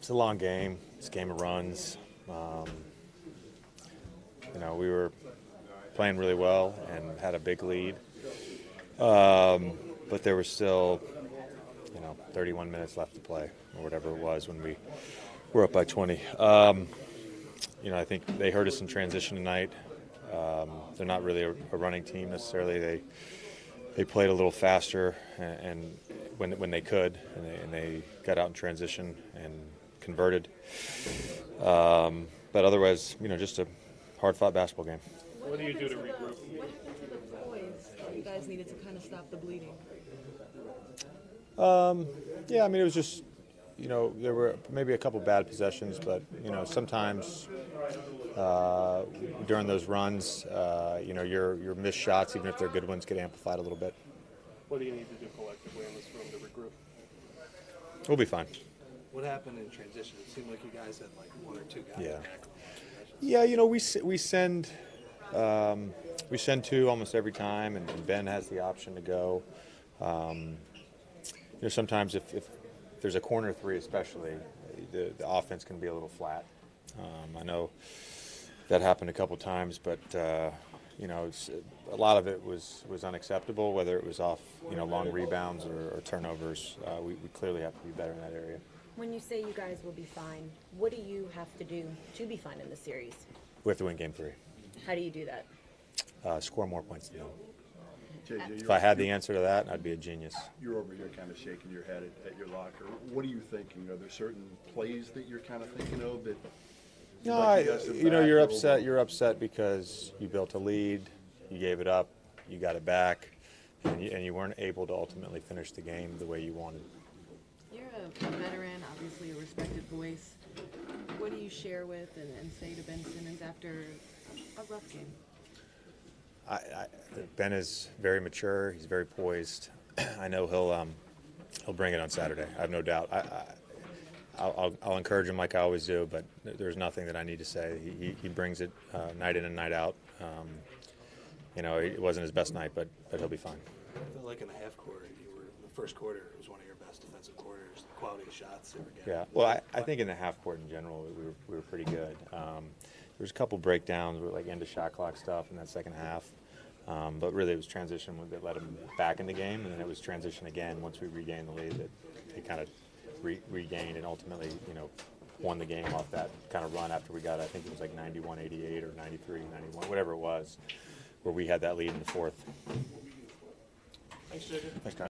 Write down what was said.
It's a long game. It's a game of runs. We were playing really well and had a big lead. But there was still, 31 minutes left to play, or whatever it was when we were up by 20. I think they hurt us in transition tonight. They're not really a running team necessarily. They played a little faster and when they could, and they got out in transition and converted. But otherwise, just a hard-fought basketball game. What do you do to regroup? What happened to the poise that you guys needed to kind of stop the bleeding? It was just, there were maybe a couple bad possessions, but, sometimes during those runs, your missed shots, even if they're good ones, get amplified a little bit. What do you need to do collectively in this room to regroup? We'll be fine. What happened in transition? It seemed like you guys had like one or two guys. Yeah. We send two almost every time, and Ben has the option to go. Sometimes if there's a corner three, especially, the offense can be a little flat. I know that happened a couple times, but a lot of it was unacceptable. Whether it was off long rebounds or turnovers, we clearly have to be better in that area. When you say you guys will be fine, what do you have to do to be fine in the series? We have to win Game 3. How do you do that? Score more points than them. JJ, If I had the answer to that, I'd be a genius. you're over here kind of shaking your head at your locker. What are you thinking? Are there certain plays that you're kind of thinking of that? No, like you guys to back you're a upset. little? You're upset because you built a lead, you gave it up, you got it back, and you weren't able to ultimately finish the game the way you wanted. You're a veteran, obviously a respected voice. What do you share with and say to Ben Simmons after a rough game? Ben is very mature. He's very poised. I know he'll bring it on Saturday. I have no doubt. I'll encourage him like I always do, but there's nothing that I need to say. He brings it night in and night out. It wasn't his best night, but he'll be fine. I felt like in the half court, the first quarter was one of your best defensive quarters. The quality of shots they were getting. Yeah, well, I think in the half court in general, we were pretty good. There was a couple breakdowns with like end of shot clock stuff in that second half, but really it was transition that led them back in the game, and then it was transition again once we regained the lead that they kind of regained and ultimately won the game off that kind of run after we got, I think it was like 91-88 or 93-91, whatever it was, where we had that lead in the fourth. Thanks, JJ. Thanks, guys.